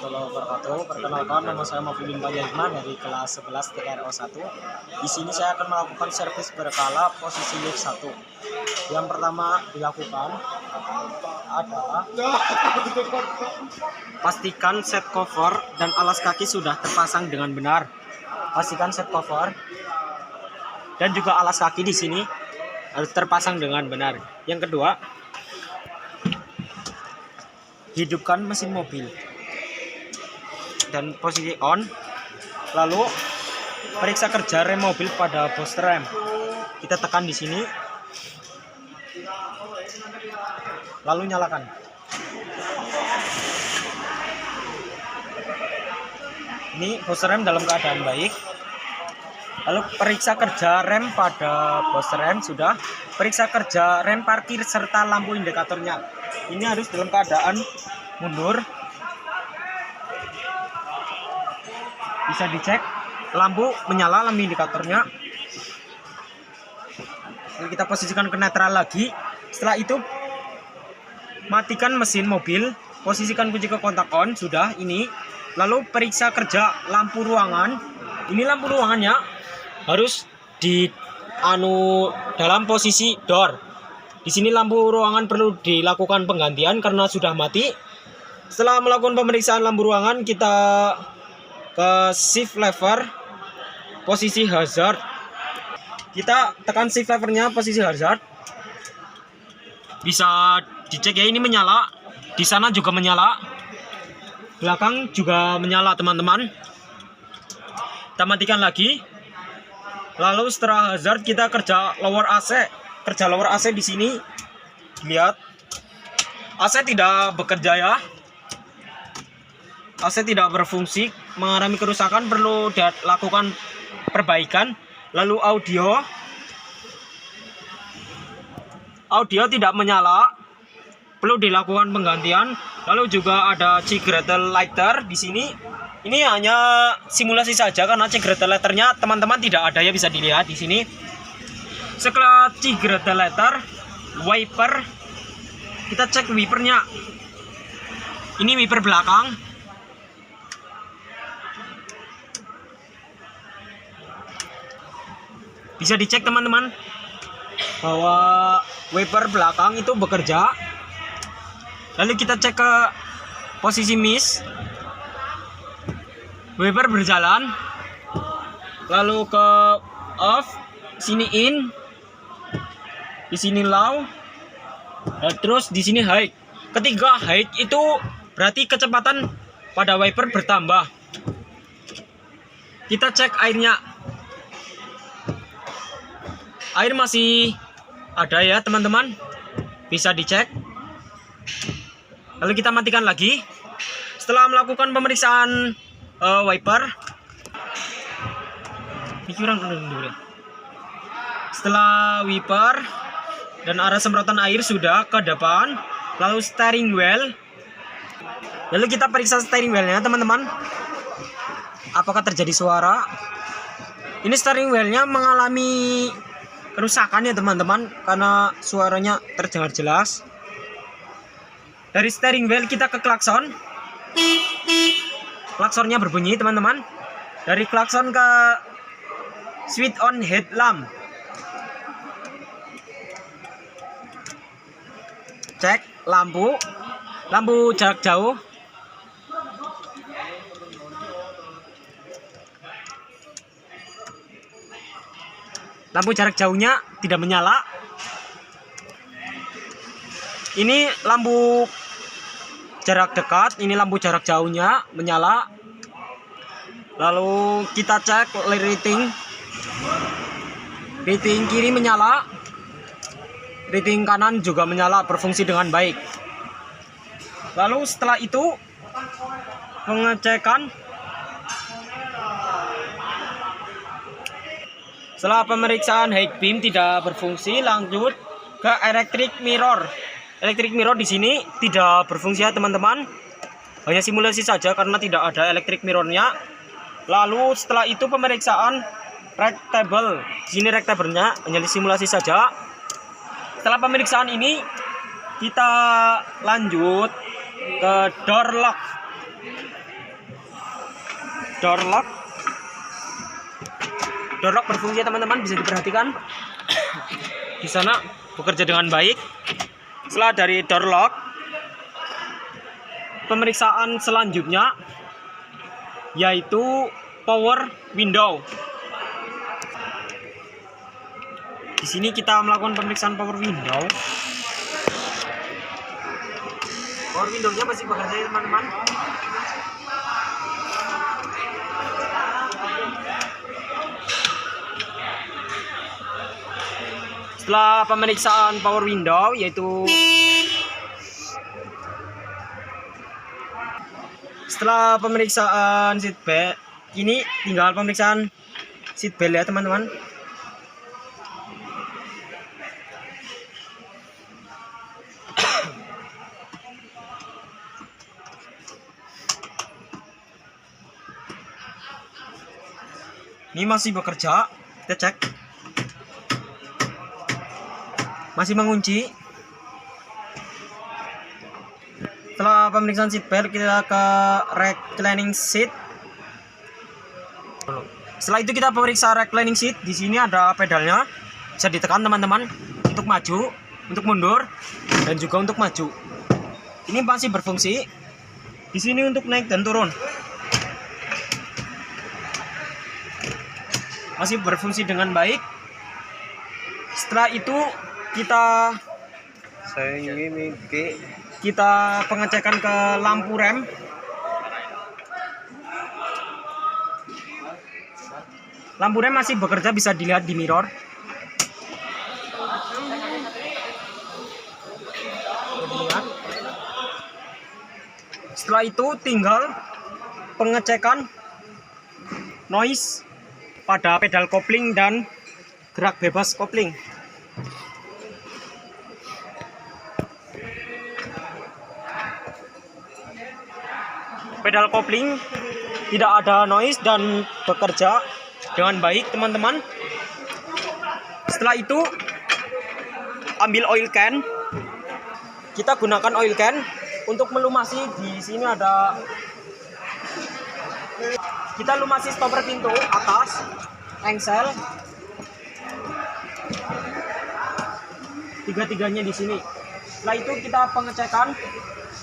warahmatullahi wabarakatuh. Perkenalkan, nama saya Mafudin Bayahman dari kelas 11 TKRO 1. Di sini saya akan melakukan servis berkala posisi lift 1. Yang pertama dilakukan adalah pastikan set cover dan alas kaki sudah terpasang dengan benar. Pastikan set cover dan juga alas kaki di sini harus terpasang dengan benar. Yang kedua, hidupkan mesin mobil dan posisi on, lalu periksa kerja rem mobil pada booster rem. Kita tekan di sini, lalu nyalakan. Ini booster rem dalam keadaan baik. Lalu periksa kerja rem pada booster rem sudah. Periksa kerja rem parkir serta lampu indikatornya. Ini harus dalam keadaan mundur. Bisa dicek lampu menyala, lampu indikatornya. Lalu kita posisikan ke netral lagi. Setelah itu matikan mesin mobil, posisikan kunci ke kontak on sudah ini. Lalu periksa kerja lampu ruangan. Ini lampu ruangannya harus dalam posisi door. Di sini lampu ruangan perlu dilakukan penggantian karena sudah mati. Setelah melakukan pemeriksaan lampu ruangan, kita ke shift lever posisi hazard. Kita tekan shift levernya posisi hazard. Bisa dicek ya, ini menyala. Di sana juga menyala. Belakang juga menyala, teman-teman. Kita matikan lagi. Lalu setelah hazard kita kerja lower AC. Kerja lower AC di sini. Lihat. AC tidak bekerja ya. AC tidak berfungsi, mengalami kerusakan, perlu dilakukan perbaikan. Lalu audio tidak menyala, perlu dilakukan penggantian. Lalu juga ada Cigarettel lighter di sini. Ini hanya simulasi saja karena Cigarettel lighternya teman-teman tidak ada ya, bisa dilihat di sini. Setelah Cigarettel lighter, wiper, kita cek wipernya. Ini wiper belakang. Bisa dicek teman-teman bahwa wiper belakang itu bekerja. Lalu kita cek ke posisi mist. Wiper berjalan. Lalu ke off, sini in, di sini low, terus di sini high. Ketika high itu berarti kecepatan pada wiper bertambah. Kita cek airnya. Air masih ada ya teman-teman, bisa dicek. Lalu kita matikan lagi. Setelah melakukan pemeriksaan wiper, setelah wiper dan arah semprotan air sudah ke depan, lalu steering wheel. Lalu kita periksa steering wheelnya teman-teman, apakah terjadi suara. Ini steering wheelnya mengalami kerusakan ya teman-teman, karena suaranya terdengar jelas. Dari steering wheel kita ke klakson. Klaksonnya berbunyi teman-teman. Dari klakson ke switch on headlamp. Cek lampu jarak jauh. Lampu jarak jauhnya tidak menyala. Ini lampu jarak dekat, ini lampu jarak jauhnya menyala. Lalu kita cek rating kiri menyala, rating kanan juga menyala, berfungsi dengan baik. Lalu setelah itu pengecekan. Setelah pemeriksaan high beam tidak berfungsi, lanjut ke electric mirror. Electric mirror di sini tidak berfungsi ya teman-teman. Hanya simulasi saja karena tidak ada electric mirrornya. Lalu setelah itu pemeriksaan rectable. Di sini rectable-nya hanya simulasi saja. Setelah pemeriksaan ini kita lanjut ke door lock. door lock. Door lock berfungsi teman-teman, bisa diperhatikan di sana bekerja dengan baik. Setelah dari door lock, pemeriksaan selanjutnya yaitu power window. Di sini kita melakukan pemeriksaan power window. Power window-nya masih bekerja ya teman-teman. Setelah pemeriksaan power window yaitu setelah pemeriksaan seat belt, ini tinggal pemeriksaan seat belt ya teman-teman. Ini masih bekerja, kita cek. Masih mengunci. Setelah pemeriksaan seat belt, kita ke reclining seat. Setelah itu kita periksa reclining seat. Di sini ada pedalnya, bisa ditekan teman-teman untuk maju, untuk mundur, dan juga untuk maju. Ini masih berfungsi. Di sini untuk naik dan turun. Masih berfungsi dengan baik. Setelah itu kita pengecekan ke lampu rem. Lampu rem masih bekerja, bisa dilihat di mirror. Setelah itu tinggal pengecekan noise pada pedal kopling dan gerak bebas kopling. Pedal kopling tidak ada noise dan bekerja dengan baik teman-teman. Setelah itu ambil oil can. Kita gunakan oil can untuk melumasi. Di sini ada, kita lumasi stopper pintu atas, engsel, tiga-tiganya di sini. Setelah itu kita pengecekan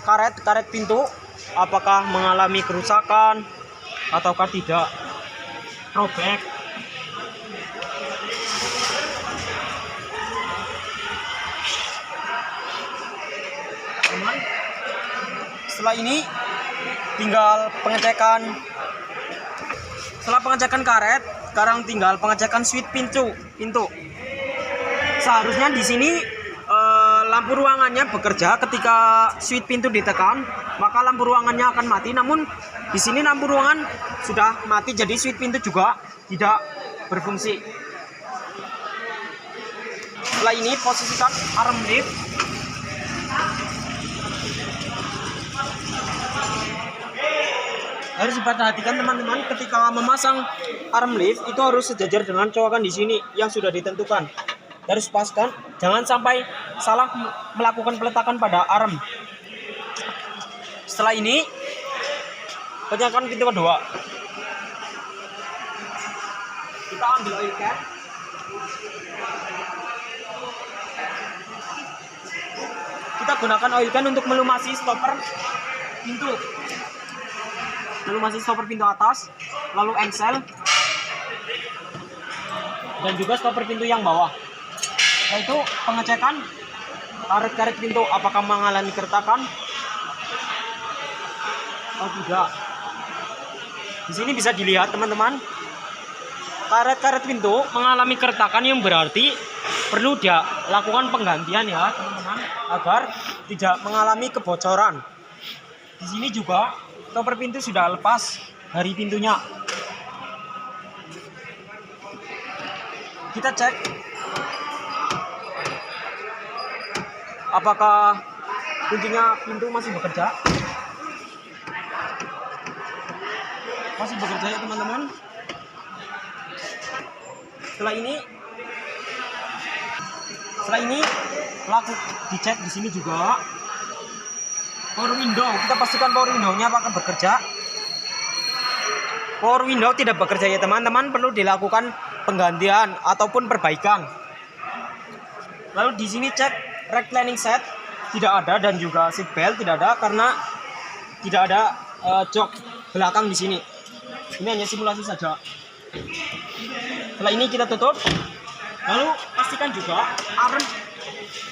karet pintu, apakah mengalami kerusakan ataukah tidak, robek. Setelah ini tinggal pengecekan. Setelah pengecekan karet, sekarang tinggal pengecekan switch pintu. Seharusnya di sini lampu ruangannya bekerja ketika switch pintu ditekan, maka lampu ruangannya akan mati. Namun di sini lampu ruangan sudah mati, jadi switch pintu juga tidak berfungsi. Setelah ini posisikan arm lift. Harus diperhatikan teman-teman, ketika memasang arm lift itu harus sejajar dengan colokan di sini yang sudah ditentukan. Harus paskan, jangan sampai salah melakukan peletakan pada arm. Setelah ini pecahkan pintu kedua. Kita ambil oil can. Kita gunakan oil can untuk melumasi stopper pintu. Melumasi stopper pintu atas, lalu engsel, dan juga stopper pintu yang bawah. Yaitu pengecekan karet-karet pintu apakah mengalami keretakan atau tidak. Di sini bisa dilihat teman-teman, karet-karet pintu mengalami keretakan, yang berarti perlu dia lakukan penggantian ya teman-teman, agar tidak mengalami kebocoran. Di sini juga stopper pintu sudah lepas dari pintunya. Kita cek apakah kuncinya pintu masih bekerja. Masih bekerja ya teman-teman. Setelah ini laku dicek di sini juga. Power window, kita pastikan power window-nya apakah bekerja. power window tidak bekerja ya teman-teman, perlu dilakukan penggantian ataupun perbaikan. Lalu di sini cek reclining set tidak ada dan juga seat belt tidak ada karena tidak ada jok belakang di sini. Ini hanya simulasi saja. Setelah ini kita tutup. Lalu pastikan juga arm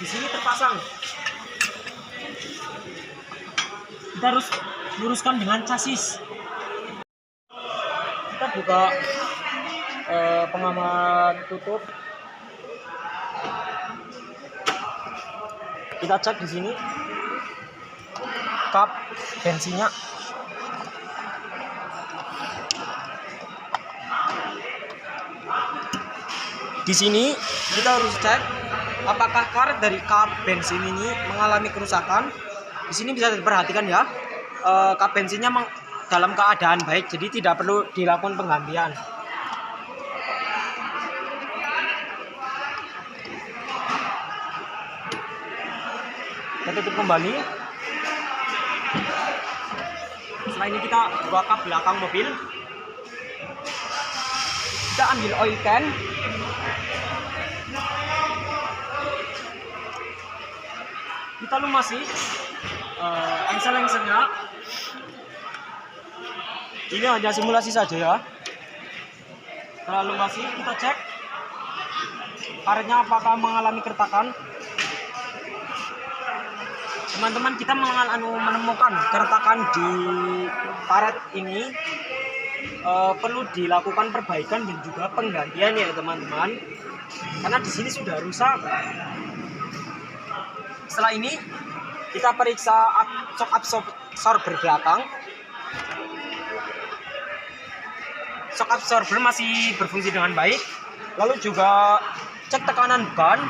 di sini terpasang. Kita harus luruskan dengan chassis. Kita buka pengaman tutup. Kita cek di sini kap bensinnya. Di sini kita harus cek apakah karet dari kap bensin ini mengalami kerusakan. Di sini bisa diperhatikan ya, kap bensinnya dalam keadaan baik, jadi tidak perlu dilakukan penggantian. Kita tutup kembali. Setelah ini kita buka kap belakang mobil. Kita ambil oil can. Kita lumasi engsel-engselnya. Ini hanya simulasi saja ya. Setelah lumasi kita cek karetnya apakah mengalami keretakan. Teman-teman, kita menemukan keretakan di karet ini, perlu dilakukan perbaikan dan juga penggantian ya teman-teman, karena di sini sudah rusak. Setelah ini kita periksa shock absorber belakang. Shock absorber masih berfungsi dengan baik. Lalu juga cek tekanan ban.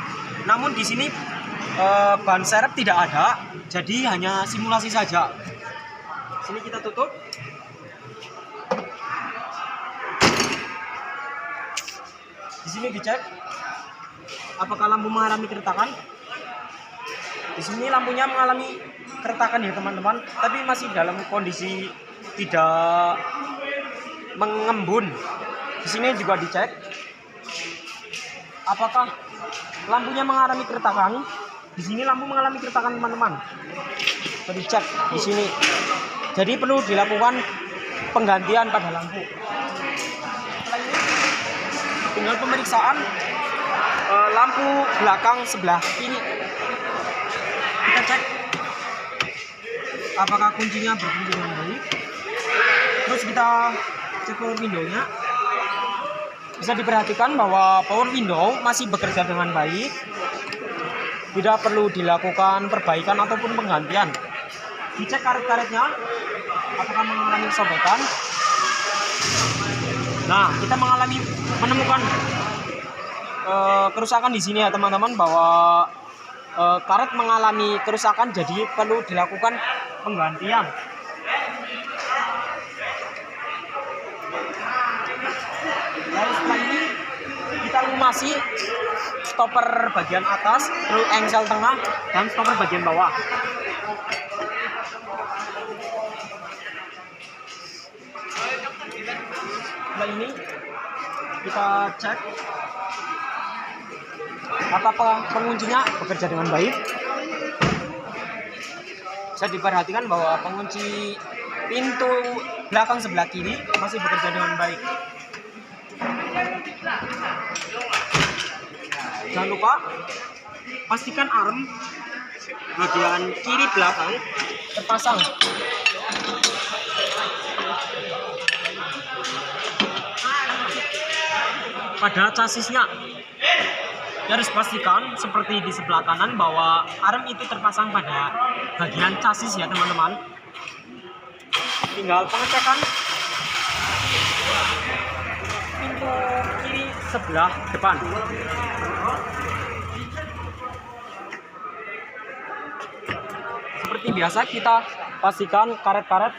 Namun di sini ban serep tidak ada, jadi hanya simulasi saja. Sini kita tutup. Di sini dicek apakah lampu mengalami keretakan. Di sini lampunya mengalami keretakan ya teman-teman, tapi masih dalam kondisi tidak mengembun. Di sini juga dicek apakah lampunya mengalami keretakan. Di sini lampu mengalami keretakan teman-teman. Dicek di sini. Jadi perlu dilakukan penggantian pada lampu. Setelah ini tinggal pemeriksaan lampu belakang sebelah kiri. Kita cek apakah kuncinya berfungsi dengan baik. Terus kita cek power window-nya. Bisa diperhatikan bahwa power window masih bekerja dengan baik. Tidak perlu dilakukan perbaikan ataupun penggantian. Dicek karet-karetnya apakah mengalami sobekan. Nah, kita menemukan kerusakan di sini ya teman-teman, bahwa karet mengalami kerusakan, jadi perlu dilakukan penggantian. Lalu setelah ini kita lumasi stopper bagian atas, lalu engsel tengah, dan stopper bagian bawah. Setelah ini kita cek apakah penguncinya bekerja dengan baik. Bisa diperhatikan bahwa pengunci pintu belakang sebelah kiri masih bekerja dengan baik. Jangan lupa pastikan arm bagian kiri belakang terpasang. Pada chassisnya harus pastikan seperti di sebelah kanan bahwa arm itu terpasang pada bagian chassis ya teman-teman. Tinggal pengecekan pintu kiri sebelah depan. Seperti biasa kita pastikan karet-karet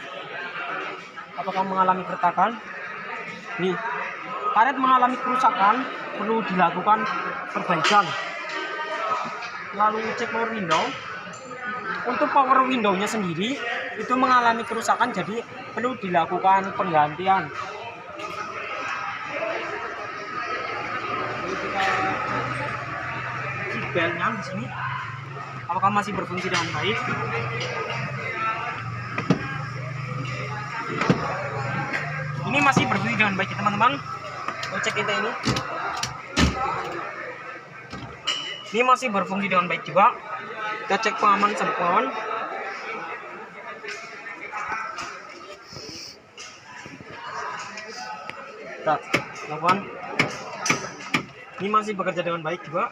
apakah mengalami keretakan. Nih, karet mengalami kerusakan, perlu dilakukan perbaikan. Lalu cek power window. Untuk power window-nya sendiri itu mengalami kerusakan, jadi perlu dilakukan penggantian. belnya di sini. Apakah masih berfungsi dengan baik? Ini masih berfungsi dengan baik ya teman-teman. Kita cek kita ini. Ini masih berfungsi dengan baik juga. Kita cek pengaman sabukon. Kita lakukan. Ini masih bekerja dengan baik juga.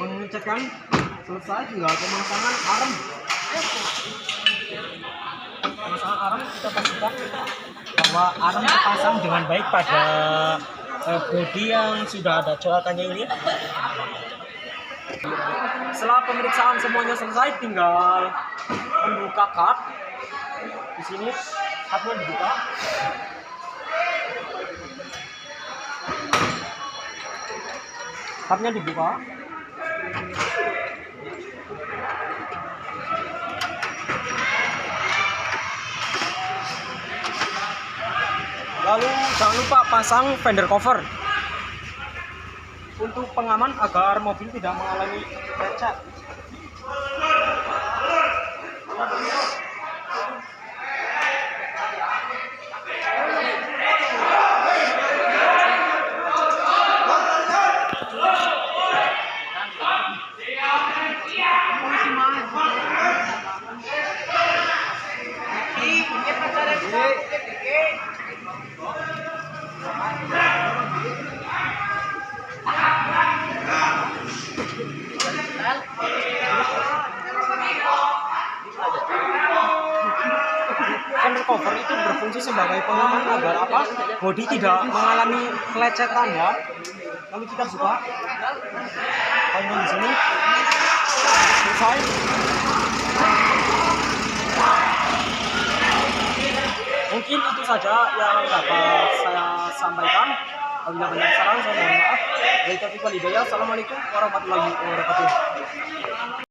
Pengecekan selesai, tinggal pemasangan arm. Pemasangan arm kita pastikan bahwa arm terpasang dengan baik pada bodi yang sudah ada colokannya ini. Setelah pemeriksaan semuanya selesai, tinggal membuka kap. Di sini kapnya dibuka. Kapnya dibuka. Lalu jangan lupa pasang fender cover untuk pengaman agar mobil tidak mengalami lecet. Fender cover itu berfungsi sebagai pengaman agar apa? Bodi tidak mengalami kelecetan ya. Lalu kita buka. Panjang di sini. Selesai. Mungkin itu saja yang dapat saya sampaikan. Apabila banyak salah, saya mohon maaf. Assalamualaikum warahmatullahi wabarakatuh.